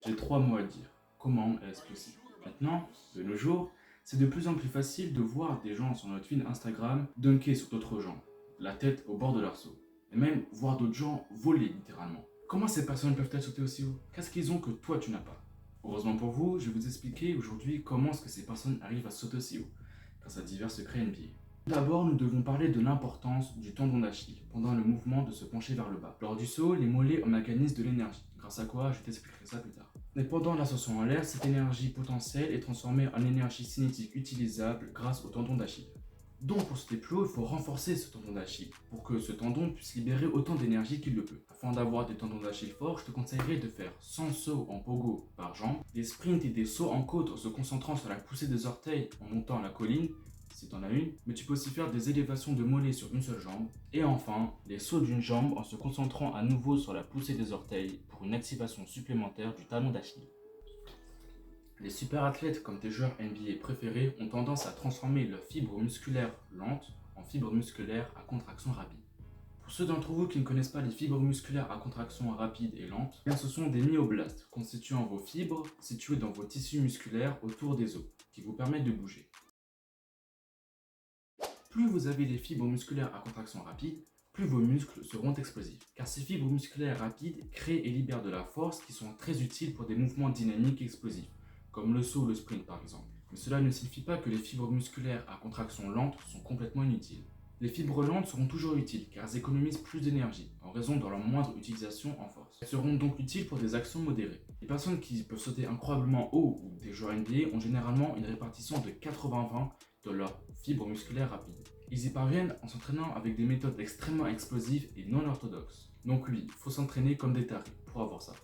J'ai trois mots à dire. Comment est-ce possible? Maintenant, de nos jours, c'est de plus en plus facile de voir des gens sur notre feed Instagram dunker sur d'autres gens, la tête au bord de leur seau. Et même voir d'autres gens voler littéralement. Comment ces personnes peuvent-elles sauter aussi haut? Qu'est-ce qu'ils ont que toi tu n'as pas? Heureusement pour vous, je vais vous expliquer aujourd'hui comment est-ce que ces personnes arrivent à sauter aussi haut, grâce à divers secrets NBA. D'abord, nous devons parler de l'importance du tendon d'Achille pendant le mouvement de se pencher vers le bas. Lors du saut, les mollets emmagasinent de l'énergie, grâce à quoi je t'expliquerai ça plus tard. Mais pendant l'ascension en l'air, cette énergie potentielle est transformée en énergie cinétique utilisable grâce au tendon d'Achille. Donc pour sauter plus haut, il faut renforcer ce tendon d'Achille pour que ce tendon puisse libérer autant d'énergie qu'il le peut. Afin d'avoir des tendons d'Achille forts, je te conseillerais de faire 100 sauts en pogo par jambe, des sprints et des sauts en côte en se concentrant sur la poussée des orteils en montant la colline, si t'en as une, mais tu peux aussi faire des élévations de mollets sur une seule jambe, et enfin, les sauts d'une jambe en se concentrant à nouveau sur la poussée des orteils pour une activation supplémentaire du talon d'Achille. Les super athlètes comme tes joueurs NBA préférés ont tendance à transformer leurs fibres musculaires lentes en fibres musculaires à contraction rapide. Pour ceux d'entre vous qui ne connaissent pas les fibres musculaires à contraction rapide et lente, ce sont des myoblastes constituant vos fibres situées dans vos tissus musculaires autour des os, qui vous permettent de bouger. Plus vous avez des fibres musculaires à contraction rapide, plus vos muscles seront explosifs. Car ces fibres musculaires rapides créent et libèrent de la force qui sont très utiles pour des mouvements dynamiques et explosifs, comme le saut ou le sprint par exemple. Mais cela ne signifie pas que les fibres musculaires à contraction lente sont complètement inutiles. Les fibres lentes seront toujours utiles car elles économisent plus d'énergie en raison de leur moindre utilisation en force. Elles seront donc utiles pour des actions modérées. Les personnes qui peuvent sauter incroyablement haut ou des joueurs NBA ont généralement une répartition de 80-20 de leurs fibres musculaires rapides. Ils y parviennent en s'entraînant avec des méthodes extrêmement explosives et non orthodoxes. Donc oui, il faut s'entraîner comme des tarés pour avoir ça.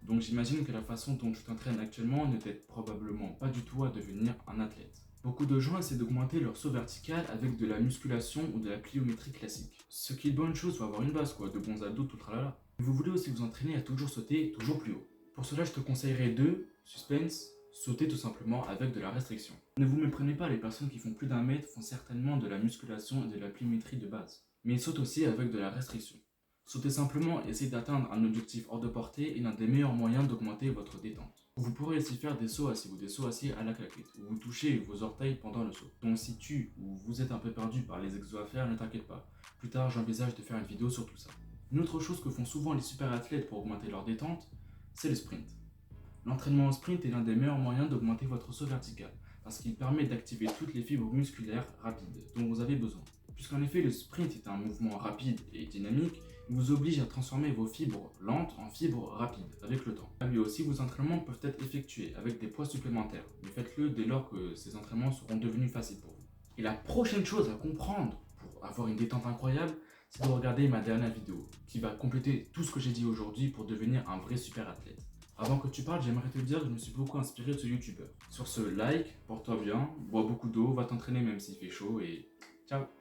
Donc j'imagine que la façon dont tu t'entraînes actuellement ne t'aide probablement pas du tout à devenir un athlète. Beaucoup de gens essaient d'augmenter leur saut vertical avec de la musculation ou de la pliométrie classique. Ce qui est bonne chose, faut avoir une base quoi, de bons abdos, tout tralala. Mais vous voulez aussi vous entraîner à toujours sauter toujours plus haut. Pour cela, je te conseillerais de, suspense, sauter tout simplement avec de la restriction. Ne vous méprenez pas, les personnes qui font plus d'un mètre font certainement de la musculation et de la pliométrie de base. Mais ils sautent aussi avec de la restriction. Sauter simplement et essayer d'atteindre un objectif hors de portée est l'un des meilleurs moyens d'augmenter votre détente. Vous pourrez aussi faire des sauts assis ou des sauts assis à la claquette, où vous touchez vos orteils pendant le saut. Donc si tu ou vous êtes un peu perdu par les exos à faire, ne t'inquiète pas. Plus tard, j'envisage de faire une vidéo sur tout ça. Une autre chose que font souvent les super athlètes pour augmenter leur détente, c'est le sprint. L'entraînement au sprint est l'un des meilleurs moyens d'augmenter votre saut vertical, parce qu'il permet d'activer toutes les fibres musculaires rapides dont vous avez besoin. Puisqu'en effet le sprint est un mouvement rapide et dynamique, il vous oblige à transformer vos fibres lentes en fibres rapides avec le temps. Mais aussi vos entraînements peuvent être effectués avec des poids supplémentaires, mais faites-le dès lors que ces entraînements seront devenus faciles pour vous. Et la prochaine chose à comprendre pour avoir une détente incroyable, c'est de regarder ma dernière vidéo, qui va compléter tout ce que j'ai dit aujourd'hui pour devenir un vrai super athlète. Avant que tu parles, j'aimerais te dire que je me suis beaucoup inspiré de ce youtubeur. Sur ce, like, porte-toi bien, bois beaucoup d'eau, va t'entraîner même s'il fait chaud et ciao!